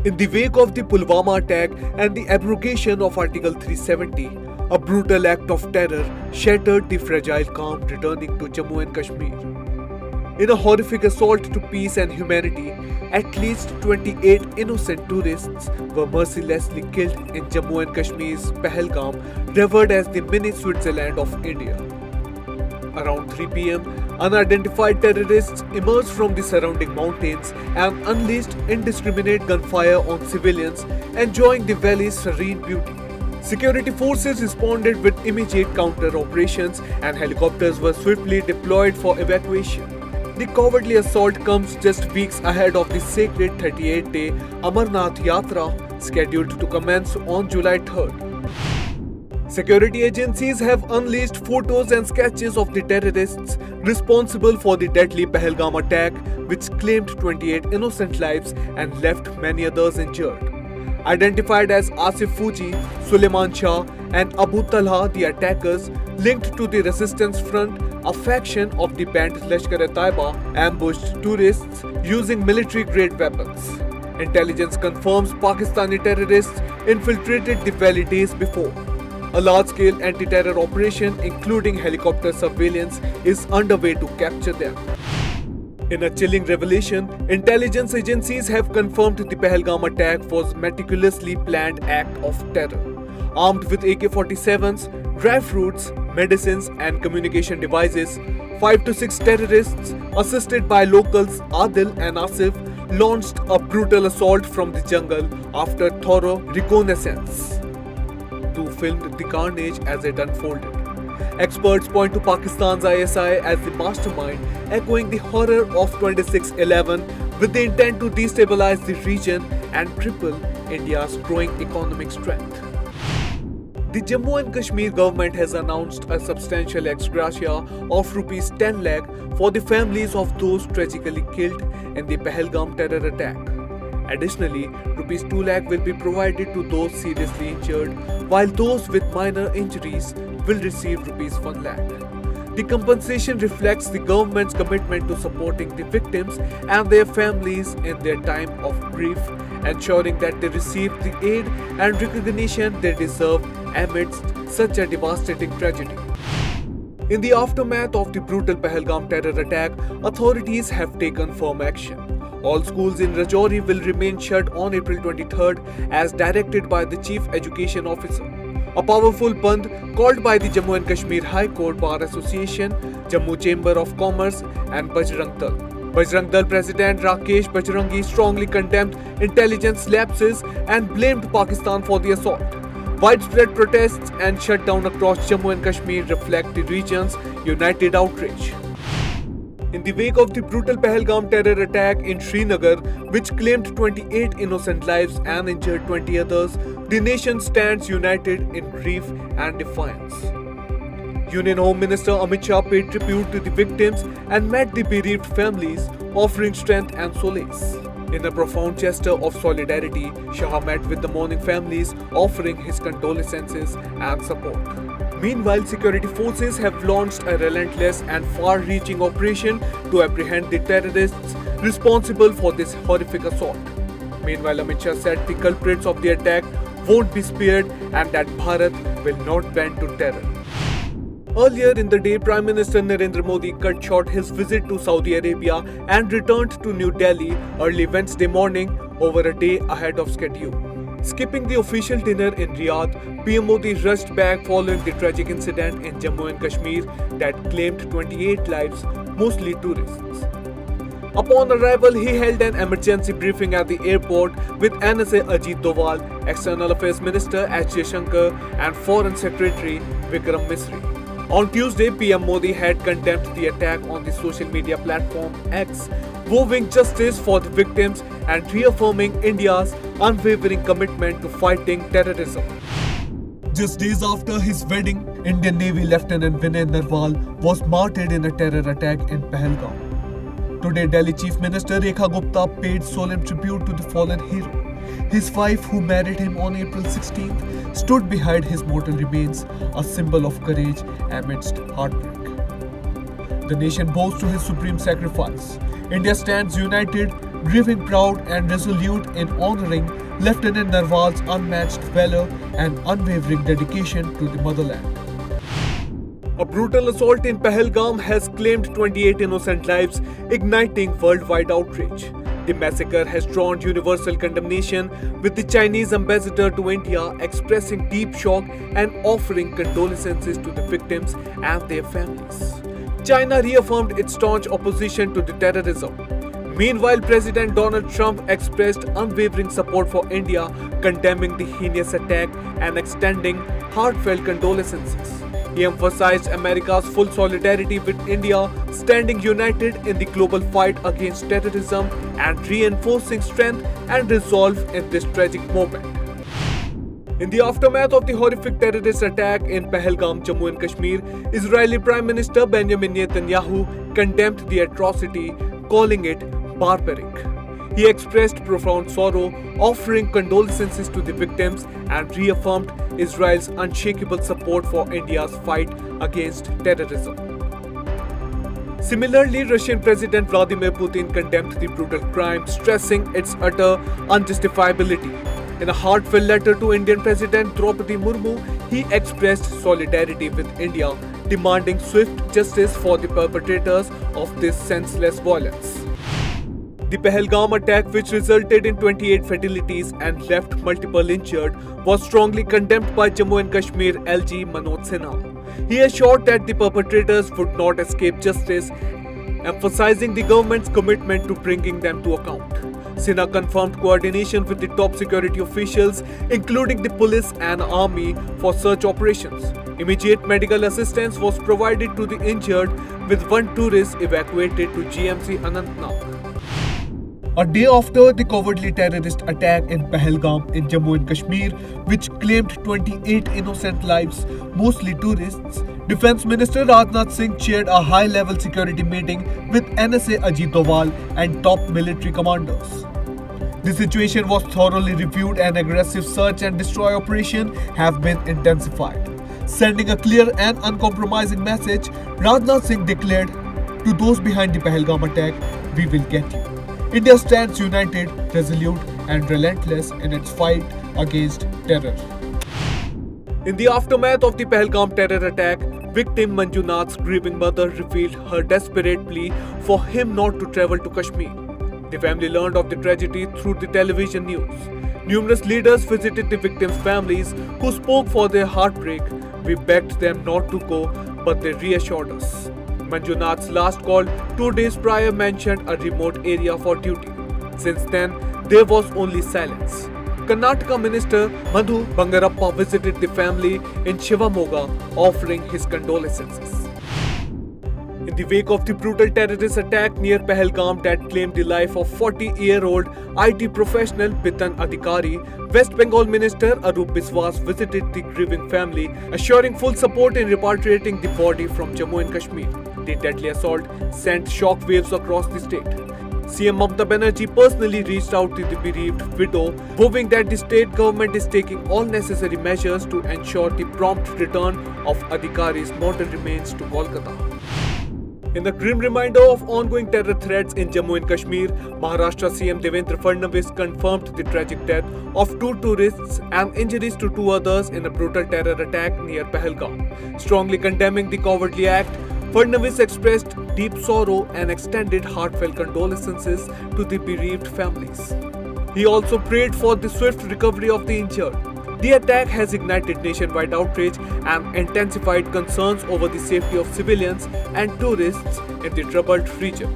In the wake of the Pulwama attack and the abrogation of Article 370, a brutal act of terror shattered the fragile calm returning to Jammu and Kashmir. In a horrific assault to peace and humanity, at least 28 innocent tourists were mercilessly killed in Jammu and Kashmir's Pahalgam, revered as the mini Switzerland of India. Around 3 pm, unidentified terrorists emerged from the surrounding mountains and unleashed indiscriminate gunfire on civilians enjoying the valley's serene beauty. Security forces responded with immediate counter operations and helicopters were swiftly deployed for evacuation. The cowardly assault comes just weeks ahead of the sacred 38-day Amarnath Yatra scheduled to commence on July 3rd. Security agencies have unleashed photos and sketches of the terrorists responsible for the deadly Pahalgam attack, which claimed 28 innocent lives and left many others injured. Identified as Asif Fuji, Suleiman Shah, and Abu Talha, the attackers linked to the Resistance Front, a faction of the banned Lashkar-e-Taiba, ambushed tourists using military-grade weapons. Intelligence confirms Pakistani terrorists infiltrated the valley days before. A large-scale anti-terror operation, including helicopter surveillance, is underway to capture them. In a chilling revelation, intelligence agencies have confirmed the Pahalgam attack was a meticulously planned act of terror. Armed with AK-47s, dry fruits, medicines and communication devices, 5 to 6 terrorists, assisted by locals Adil and Asif, launched a brutal assault from the jungle after thorough reconnaissance. Two filmed the carnage as it unfolded. Experts point to Pakistan's ISI as the mastermind, echoing the horror of 26/11 with the intent to destabilize the region and cripple India's growing economic strength. The Jammu and Kashmir government has announced a substantial ex gratia of Rs 10 lakh for the families of those tragically killed in the Pahalgam terror attack. Additionally, Rs 2 lakh will be provided to those seriously injured, while those with minor injuries will receive Rs 1 lakh. The compensation reflects the government's commitment to supporting the victims and their families in their time of grief, ensuring that they receive the aid and recognition they deserve amidst such a devastating tragedy. In the aftermath of the brutal Pahalgam terror attack, authorities have taken firm action. All schools in Rajouri will remain shut on April 23rd as directed by the Chief Education Officer. A powerful band called by the Jammu and Kashmir High Court Bar Association, Jammu Chamber of Commerce and Bajrang Dal. Bajrang Dal President Rakesh Bajrangi strongly condemned intelligence lapses and blamed Pakistan for the assault. Widespread protests and shutdown across Jammu and Kashmir reflect the region's united outrage. In the wake of the brutal Pahalgam terror attack in Srinagar, which claimed 28 innocent lives and injured 20 others, the nation stands united in grief and defiance. Union Home Minister Amit Shah paid tribute to the victims and met the bereaved families, offering strength and solace. In a profound gesture of solidarity, Shah met with the mourning families, offering his condolences and support. Meanwhile, security forces have launched a relentless and far-reaching operation to apprehend the terrorists responsible for this horrific assault. Meanwhile, Amit Shah said the culprits of the attack won't be spared and that Bharat will not bend to terror. Earlier in the day, Prime Minister Narendra Modi cut short his visit to Saudi Arabia and returned to New Delhi early Wednesday morning, over a day ahead of schedule. Skipping the official dinner in Riyadh, PM Modi rushed back following the tragic incident in Jammu and Kashmir that claimed 28 lives, mostly tourists. Upon arrival, he held an emergency briefing at the airport with NSA Ajit Doval, External Affairs Minister S. Jaishankar and Foreign Secretary Vikram Misri. On Tuesday, PM Modi had condemned the attack on the social media platform X, vowing justice for the victims and reaffirming India's unwavering commitment to fighting terrorism. Just days after his wedding, Indian Navy Lieutenant Vinay Narwal was martyred in a terror attack in Pahalgam. Today, Delhi Chief Minister Rekha Gupta paid solemn tribute to the fallen hero. His wife, who married him on April 16th, stood behind his mortal remains, a symbol of courage amidst heartbreak. The nation bows to his supreme sacrifice. India stands united grieving proud and resolute in honoring Lieutenant Narwal's unmatched valor and unwavering dedication to the motherland. A brutal assault in Pahalgam has claimed 28 innocent lives, igniting worldwide outrage. The massacre has drawn universal condemnation, with the Chinese ambassador to India expressing deep shock and offering condolences to the victims and their families. China reaffirmed its staunch opposition to the terrorism. Meanwhile, President Donald Trump expressed unwavering support for India, condemning the heinous attack and extending heartfelt condolences. He emphasized America's full solidarity with India, standing united in the global fight against terrorism and reinforcing strength and resolve in this tragic moment. In the aftermath of the horrific terrorist attack in Pahalgam, Jammu and Kashmir, Israeli Prime Minister Benjamin Netanyahu condemned the atrocity, calling it barbaric. He expressed profound sorrow, offering condolences to the victims and reaffirmed Israel's unshakable support for India's fight against terrorism. Similarly, Russian President Vladimir Putin condemned the brutal crime, stressing its utter unjustifiability. In a heartfelt letter to Indian President Draupadi Murmu, he expressed solidarity with India, demanding swift justice for the perpetrators of this senseless violence. The Pahalgam attack, which resulted in 28 fatalities and left multiple injured, was strongly condemned by Jammu and Kashmir LG Manoj Sinha. He assured that the perpetrators would not escape justice, emphasizing the government's commitment to bringing them to account. Sinha confirmed coordination with the top security officials, including the police and army, for search operations. Immediate medical assistance was provided to the injured, with one tourist evacuated to GMC Anantnag. A day after the cowardly terrorist attack in Pahalgam in Jammu and Kashmir, which claimed 28 innocent lives, mostly tourists, Defense Minister Rajnath Singh chaired a high-level security meeting with NSA Ajit Doval and top military commanders. The situation was thoroughly reviewed and aggressive search and destroy operation have been intensified. Sending a clear and uncompromising message, Rajnath Singh declared, "To those behind the Pahalgam attack, we will get you." India stands united, resolute and relentless in its fight against terror. In the aftermath of the Pahalgam terror attack, victim Manjunath's grieving mother revealed her desperate plea for him not to travel to Kashmir. The family learned of the tragedy through the television news. Numerous leaders visited the victims' families who spoke for their heartbreak. We begged them not to go, but they reassured us. Manjunath's last call 2 days prior mentioned a remote area for duty. Since then, there was only silence. Karnataka Minister Madhu Bangarappa visited the family in Shivamoga, offering his condolences. In the wake of the brutal terrorist attack near Pahalgam that claimed the life of 40-year-old IT professional Bitan Adhikari, West Bengal Minister Arup Biswas visited the grieving family, assuring full support in repatriating the body from Jammu and Kashmir. The deadly assault sent shockwaves across the state. CM Mamata Banerjee personally reached out to the bereaved widow, hoping that the state government is taking all necessary measures to ensure the prompt return of Adhikari's mortal remains to Kolkata. In the grim reminder of ongoing terror threats in Jammu and Kashmir, Maharashtra CM Devendra Fadnavis confirmed the tragic death of 2 tourists and injuries to 2 others in a brutal terror attack near Pahalgam. Strongly condemning the cowardly act, Fadnavis expressed deep sorrow and extended heartfelt condolences to the bereaved families. He also prayed for the swift recovery of the injured. The attack has ignited nationwide outrage and intensified concerns over the safety of civilians and tourists in the troubled region.